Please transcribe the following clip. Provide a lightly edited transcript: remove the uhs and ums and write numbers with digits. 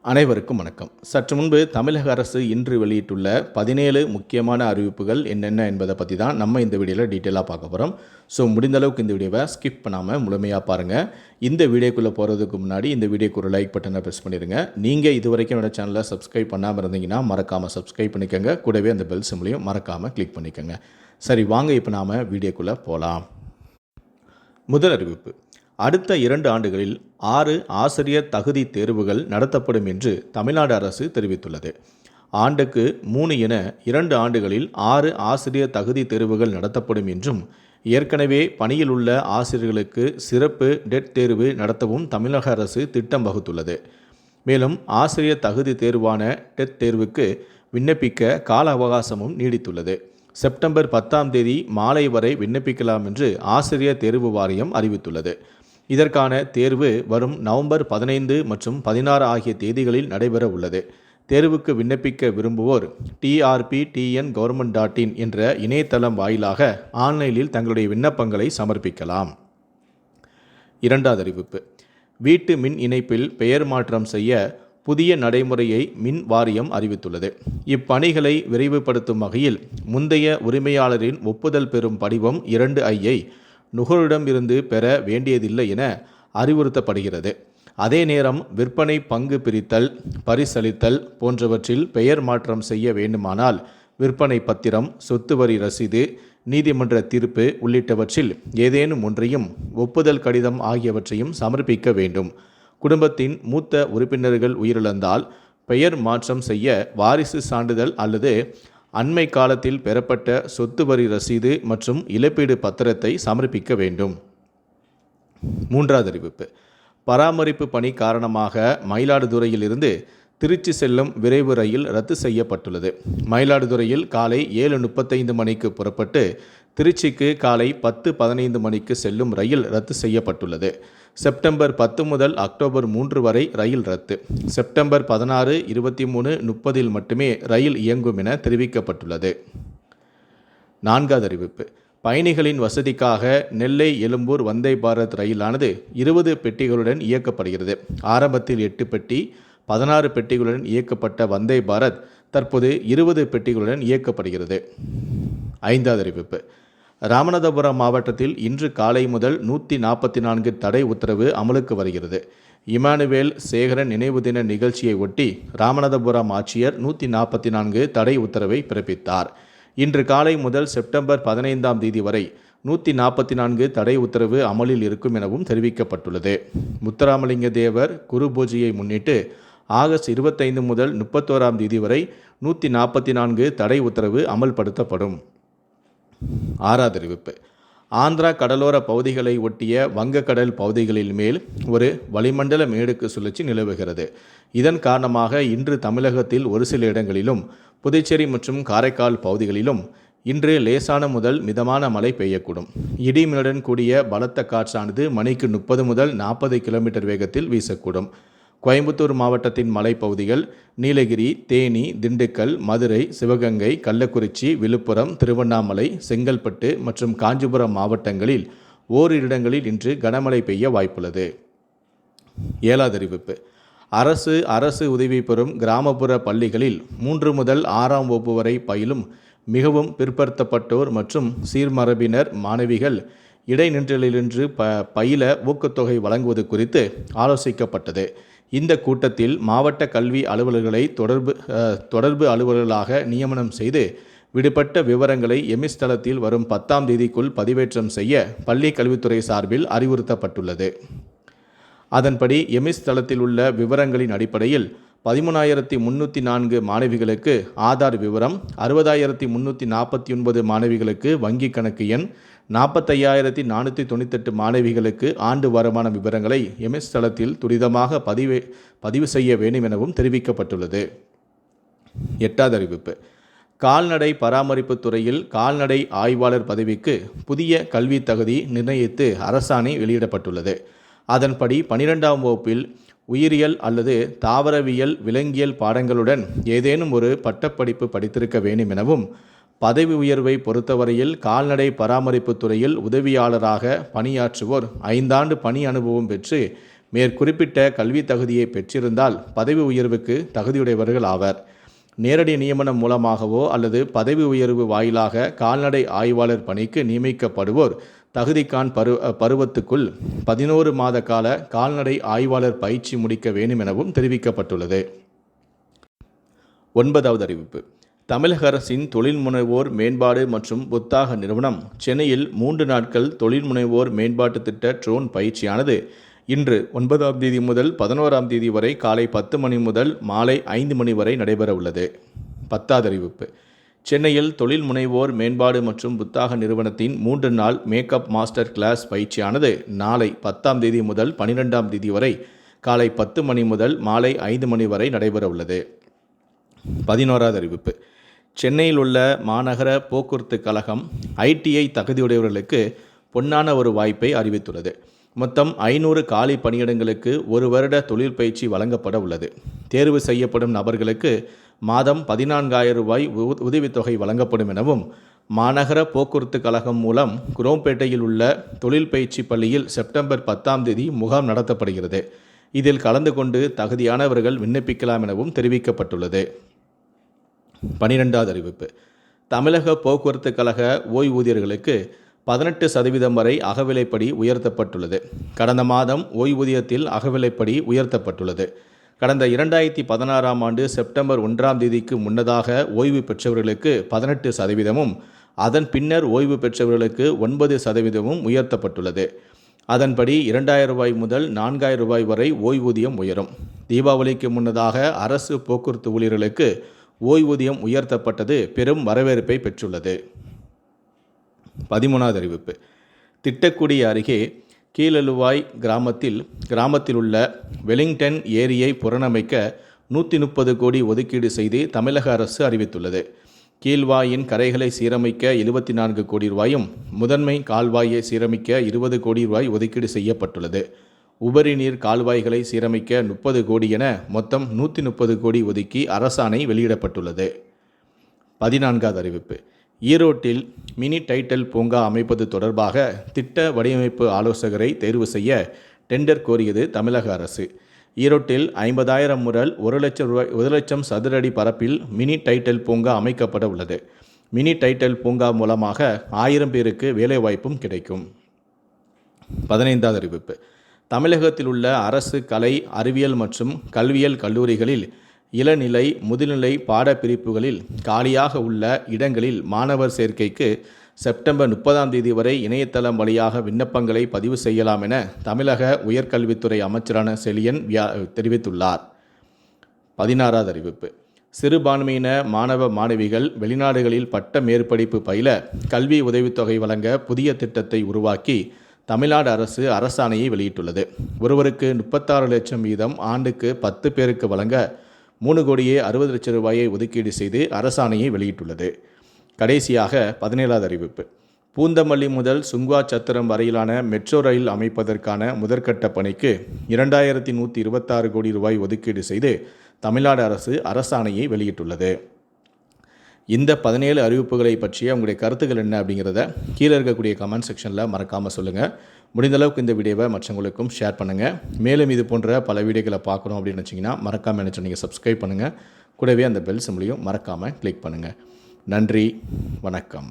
அனைவருக்கும் வணக்கம். சற்று முன்பு தமிழக அரசு இன்று வெளியிட்டுள்ள 17 முக்கியமான அறிவிப்புகள் என்னென்ன என்பதை பற்றி தான் நம்ம இந்த வீடியோவில் டீட்டெயிலாக பார்க்க போகிறோம். ஸோ முடிந்த அளவுக்கு இந்த வீடியோவை ஸ்கிப் பண்ணாமல் முழுமையாக பாருங்கள். இந்த வீடியோக்குள்ளே போகிறதுக்கு முன்னாடி இந்த வீடியோக்கு ஒரு லைக் பட்டனை ப்ரெஸ் பண்ணிடுங்க. நீங்கள் இது வரைக்கும் என்னோட சேனலை சப்ஸ்கிரைப் பண்ணாமல் இருந்தீங்கன்னா மறக்காமல் சப்ஸ்கிரைப் பண்ணிக்கோங்க. கூடவே அந்த பெல் சிம்லையும் மறக்காமல் கிளிக் பண்ணிக்கோங்க. சரி, வாங்க இப்போ நாம் வீடியோக்குள்ளே போகலாம். முதல் அறிவிப்பு: அடுத்த 2 ஆண்டுகளில் 6 ஆசிரியர் தகுதி தேர்வுகள் நடத்தப்படும் என்று தமிழ்நாடு அரசு தெரிவித்துள்ளது. ஆண்டுக்கு 3 என 2 ஆண்டுகளில் 6 ஆசிரியர் தகுதி தேர்வுகள் நடத்தப்படும் என்றும், ஏற்கனவே பணியில் உள்ள ஆசிரியர்களுக்கு சிறப்பு டெட் தேர்வு நடத்தவும் தமிழக அரசு திட்டம் வகுத்துள்ளது. மேலும் ஆசிரியர் தகுதி தேர்வான டெட் தேர்வுக்கு விண்ணப்பிக்க கால அவகாசமும் நீடித்துள்ளது. செப்டம்பர் 10ஆம் தேதி மாலை வரை விண்ணப்பிக்கலாம் என்று ஆசிரியர் தேர்வு வாரியம் அறிவித்துள்ளது. இதற்கான தேர்வு வரும் நவம்பர் 15 மற்றும் 16 ஆகிய தேதிகளில் நடைபெற உள்ளது. தேர்வுக்கு விண்ணப்பிக்க விரும்புவோர் trptn.government.in என்ற இணையதளம் வாயிலாக ஆன்லைனில் தங்களுடைய விண்ணப்பங்களை சமர்ப்பிக்கலாம். இரண்டாவது அறிவிப்பு: வீட்டு மின் இணைப்பில் பெயர் மாற்றம் செய்ய புதிய நடைமுறையை மின் வாரியம் அறிவித்துள்ளது. இப்பணிகளை விரைவுபடுத்தும் வகையில் முந்தைய உரிமையாளரின் ஒப்புதல் பெறும் படிவம் 2I நுகர்வோரிடம் இருந்து பெற வேண்டியதில்லை என அறிவுறுத்தப்படுகிறது. அதே நேரம் விற்பனை, பங்கு பிரித்தல், பரிசளித்தல் போன்றவற்றில் பெயர் மாற்றம் செய்ய வேண்டுமானால் விற்பனை பத்திரம், சொத்து வரி ரசீது, நீதிமன்ற தீர்ப்பு உள்ளிட்டவற்றில் ஏதேனும் ஒன்றையும், ஒப்புதல் கடிதம் ஆகியவற்றையும் சமர்ப்பிக்க வேண்டும். குடும்பத்தின் மூத்த உறுப்பினர்கள் உயிரிழந்தால் பெயர் மாற்றம் செய்ய வாரிசு சான்றிதழ் அல்லது அண்மை காலத்தில் பெறப்பட்ட சொத்து வரி ரசீது மற்றும் இழப்பீடு பத்திரத்தை சமர்ப்பிக்க வேண்டும். மூன்றாவது அறிவிப்பு: பராமரிப்பு பணி காரணமாக மயிலாடுதுறையில் இருந்து திருச்சி செல்லும் விரைவு ரயில் ரத்து செய்யப்பட்டுள்ளது. மயிலாடுதுறையில் காலை 7:35 மணிக்கு புறப்பட்டு திருச்சிக்கு காலை 10:15 மணிக்கு செல்லும் ரயில் ரத்து செய்யப்பட்டுள்ளது. செப்டம்பர் 10 முதல் அக்டோபர் 3 வரை ரயில் ரத்து. செப்டம்பர் 16, 23, 30 மட்டுமே ரயில் இயங்கும் என தெரிவிக்கப்பட்டுள்ளது. நான்காவது அறிவிப்பு: பயணிகளின் வசதிக்காக நெல்லை எழும்பூர் வந்தே பாரத் ரயிலானது 20 பெட்டிகளுடன் இயக்கப்படுகிறது. ஆரம்பத்தில் 8 பெட்டி, 16 பெட்டிகளுடன் இயக்கப்பட்ட வந்தே பாரத் தற்போது 20 பெட்டிகளுடன் இயக்கப்படுகிறது. ஐந்தாவது அறிவிப்பு: ராமநாதபுரம் மாவட்டத்தில் இன்று காலை முதல் 144 தடை உத்தரவு அமலுக்கு வருகிறது. இமானுவேல் சேகரன் நினைவு தின நிகழ்ச்சியை ஒட்டி ராமநாதபுரம் ஆட்சியர் 144 தடை உத்தரவை பிறப்பித்தார். இன்று காலை முதல் செப்டம்பர் 15ஆம் தேதி வரை 144 தடை உத்தரவு அமலில் இருக்கும் எனவும் தெரிவிக்கப்பட்டுள்ளது. முத்துராமலிங்க தேவர் குரு பூஜையை முன்னிட்டு ஆகஸ்ட் 25 முதல் 31ஆம் தேதி வரை 144 தடை உத்தரவு அமல்படுத்தப்படும். ஆறாவது அறிவிப்பு: ஆந்திரா கடலோர பகுதிகளை ஒட்டிய வங்கக்கடல் பகுதிகளில் மேல் ஒரு வளிமண்டல மேடுக்கு சுழற்சி நிலவுகிறது. இதன் காரணமாக இன்று தமிழகத்தில் ஒரு சில இடங்களிலும், புதுச்சேரி மற்றும் காரைக்கால் பகுதிகளிலும் இன்று லேசான முதல் மிதமான மழை பெய்யக்கூடும். இடிமின்னுடன் கூடிய பலத்த காற்றானது மணிக்கு 30 முதல் 40 கிலோமீட்டர் வேகத்தில் வீசக்கூடும். கோயம்புத்தூர் மாவட்டத்தின் மலைப்பகுதிகள், நீலகிரி, தேனி, திண்டுக்கல், மதுரை, சிவகங்கை, கள்ளக்குறிச்சி, விழுப்புரம், திருவண்ணாமலை, செங்கல்பட்டு மற்றும் காஞ்சிபுரம் மாவட்டங்களில் ஓரிரு இடங்களில் இன்று கனமழை பெய்ய வாய்ப்புள்ளது. ஏழாவது அறிவிப்பு: அரசு உதவி பெறும் கிராமப்புற பள்ளிகளில் 3 முதல் 6ஆம் வகுப்பு வரை பயிலும் மிகவும் பிற்படுத்தப்பட்டோர் மற்றும் சீர்மரபினர் மாணவிகள் இடைநிற்றலின்றி பயில ஊக்கத்தொகை வழங்குவது குறித்து ஆலோசிக்கப்பட்டது. இந்த கூட்டத்தில் மாவட்ட கல்வி அலுவலர்களை தொடர்பு அலுவலர்களாக நியமனம் செய்து விடுபட்ட விவரங்களை எமிஸ் தளத்தில் வரும் 10ஆம் தேதிக்குள் பதிவேற்றம் செய்ய பள்ளி கல்வித்துறை சார்பில் அறிவுறுத்தப்பட்டுள்ளது. அதன்படி எமிஸ் தளத்தில் உள்ள விவரங்களின் அடிப்படையில் 13,304 மாணவிகளுக்கு ஆதார் விவரம், 60,349 மாணவிகளுக்கு வங்கி கணக்கு எண், 45,498 மாணவிகளுக்கு ஆண்டு வருமான விவரங்களை எம்எஸ் தளத்தில் துரிதமாக பதிவு செய்ய வேண்டும் எனவும் தெரிவிக்கப்பட்டுள்ளது. எட்டாவது அறிவிப்பு: கால்நடை பராமரிப்பு துறையில் கால்நடை ஆய்வாளர் பதவிக்கு புதிய கல்வி தகுதி நிர்ணயித்து அரசாணை வெளியிடப்பட்டுள்ளது. அதன்படி 12ஆம் வகுப்பில் உயிரியல் அல்லது தாவரவியல், விலங்கியல் பாடங்களுடன் ஏதேனும் ஒரு பட்டப்படிப்பு படித்திருக்க வேண்டும் எனவும், பதவி உயர்வை பொறுத்தவரையில் கால்நடை பராமரிப்பு துறையில் உதவியாளராக பணியாற்றுவோர் 5 ஆண்டு பணி அனுபவம் பெற்று மேற்குறிப்பிட்ட கல்வி தகுதியை பெற்றிருந்தால் பதவி உயர்வுக்கு தகுதியுடையவர்கள் ஆவர். நேரடி நியமனம் மூலமாகவோ அல்லது பதவி உயர்வு வாயிலாக கால்நடை ஆய்வாளர் பணிக்கு நியமிக்கப்படுவோர் தகுதிக்கான் பருவத்துக்குள் 11 மாத கால கால்நடை ஆய்வாளர் பயிற்சி முடிக்க வேண்டும் எனவும் தெரிவிக்கப்பட்டுள்ளது. 9வது அறிவிப்பு. தமிழக அரசின் தொழில் முனைவோர் மேம்பாடு மற்றும் புத்தாக்க நிறுவனம் சென்னையில் 3 நாட்கள் தொழில் முனைவோர் மேம்பாட்டு திட்ட ட்ரோன் பயிற்சியானது இன்று 9ஆம் தேதி முதல் 11ஆம் தேதி வரை காலை 10 மணி முதல் மாலை 5 மணி வரை நடைபெற உள்ளது. 10வது அறிவிப்பு. சென்னையில் தொழில் முனைவோர் மேம்பாடு மற்றும் புத்தாக்க நிறுவனத்தின் 3 நாள் மேக்கப் மாஸ்டர் கிளாஸ் பயிற்சியானது நாளை 10ஆம் தேதி முதல் 12ஆம் தேதி வரை காலை 10 மணி முதல் மாலை 5 மணி வரை நடைபெற உள்ளது. 11வது அறிவிப்பு. சென்னையில் உள்ள மாநகர போக்குவரத்து கழகம் ITI தகுதியுடையவர்களுக்கு பொன்னான ஒரு வாய்ப்பை அறிவித்துள்ளது. மொத்தம் 500 காலி பணியிடங்களுக்கு 1 வருட தொழில் பயிற்சி வழங்கப்பட உள்ளது. தேர்வு செய்யப்படும் நபர்களுக்கு மாதம் 14,000 ரூபாய் உதவித்தொகை வழங்கப்படும் எனவும் மாநகர போக்குவரத்து கழகம் மூலம் குரோம்பேட்டையில் உள்ள தொழில் பயிற்சி பள்ளியில் செப்டம்பர் 10ஆம் தேதி முகாம் நடத்தப்படுகிறது. இதில் கலந்து கொண்டு தகுதியானவர்கள் விண்ணப்பிக்கலாம் எனவும் தெரிவிக்கப்பட்டுள்ளது. 12வது அறிவிப்பு. தமிழக போக்குவரத்து கழக ஓய்வூதியர்களுக்கு 18% வரை அகவிலைப்படி உயர்த்தப்பட்டுள்ளது. கடந்த மாதம் ஓய்வூதியத்தில் அகவிலைப்படி உயர்த்தப்பட்டுள்ளது. கடந்த 2016ஆம் ஆண்டு செப்டம்பர் 1ஆம் தேதிக்கு முன்னதாக ஓய்வு பெற்றவர்களுக்கு 18%, அதன் பின்னர் ஓய்வு பெற்றவர்களுக்கு 9% உயர்த்தப்பட்டுள்ளது. அதன்படி 2,000 ரூபாய் முதல் 4,000 ரூபாய் வரை ஓய்வூதியம் உயரும். தீபாவளிக்கு முன்னதாக அரசு போக்குவரத்து ஊழியர்களுக்கு ஓய்வூதியம் உயர்த்தப்பட்டது பெரும் வரவேற்பை பெற்றுள்ளது. 13வது அறிவிப்பு. திட்டக்குடி அருகே கீழழுவாய் கிராமத்தில் உள்ள வெலிங்டன் ஏரியை புனரமைக்க 130 கோடி ஒதுக்கீடு செய்து தமிழக அரசு அறிவித்துள்ளது. கீழ்வாயின் கரைகளை சீரமைக்க 74 கோடி ரூபாயும் முதன்மை கால்வாயை சீரமைக்க 20 கோடி ரூபாய் ஒதுக்கீடு செய்யப்பட்டுள்ளது. உபரி நீர் கால்வாய்களை சீரமைக்க 30 கோடி என மொத்தம் 130 கோடி ஒதுக்கி அரசாணை வெளியிடப்பட்டுள்ளது. 14வது அறிவிப்பு. ஈரோட்டில் மினி டைட்டல் பூங்கா அமைப்பது தொடர்பாக திட்ட வடிவமைப்பு ஆலோசகரை தேர்வு செய்ய டெண்டர் கோரியது தமிழக அரசு. ஈரோட்டில் 50,000 முதல் 1 லட்சம் சதுர அடி பரப்பில் மினி டைட்டல் பூங்கா அமைக்கப்பட உள்ளது. மினி டைட்டல் பூங்கா மூலமாக 1000 பேருக்கு வேலைவாய்ப்பும் கிடைக்கும். 15வது அறிவிப்பு. தமிழகத்தில் உள்ள அரசு கலை, அறிவியல் மற்றும் கல்வியியல் கல்லூரிகளில் இளநிலை, முதுநிலை பாடப்பிரிப்புகளில் காலியாக உள்ள இடங்களில் மாணவர் சேர்க்கைக்கு செப்டம்பர் 30ஆம் தேதி வரை இணையதளம் வழியாக விண்ணப்பங்களை பதிவு செய்யலாம் என தமிழக உயர்கல்வித்துறை அமைச்சரான செழியன் தெரிவித்துள்ளார். 16வது அறிவிப்பு. சிறுபான்மையின மாணவ மாணவிகள் வெளிநாடுகளில் பட்ட மேற்படிப்பு பயில கல்வி உதவித்தொகை வழங்க புதிய திட்டத்தை உருவாக்கி தமிழ்நாடு அரசு அரசாணையை வெளியிட்டுள்ளது. ஒருவருக்கு 36 லட்சம் வீதம் ஆண்டுக்கு 10 பேருக்கு வழங்க 3 கோடியே 60 லட்சம் ரூபாயை ஒதுக்கீடு செய்து அரசாணையை வெளியிட்டுள்ளது. கடைசியாக 17வது அறிவிப்பு. பூந்தமல்லி முதல் சுங்குவா சத்திரம் வரையிலான மெட்ரோ ரயில் அமைப்பதற்கான முதற்கட்ட பணிக்கு 2126 கோடி ரூபாய் ஒதுக்கீடு செய்து தமிழ்நாடு அரசு அரசாணையை வெளியிட்டுள்ளது. இந்த 17 அறிவிப்புகளை பற்றிய உங்களுடைய கருத்துக்கள் என்ன அப்படிங்கிறத கீழே இருக்கக்கூடிய கமெண்ட் செக்ஷனில் மறக்காமல் சொல்லுங்கள். முடிந்தளவுக்கு இந்த வீடியோவை மற்றவங்களுக்கும் ஷேர் பண்ணுங்கள். மேலும் இது போன்ற பல வீடியோக்களை பார்க்கணும் அப்படின்னு நினச்சிங்கன்னா மறக்காமல் நினச்சி நீங்கள் சப்ஸ்கிரைப் பண்ணுங்கள். கூடவே அந்த பெல் சிம்பளையும் மறக்காமல் கிளிக் பண்ணுங்கள். நன்றி, வணக்கம்.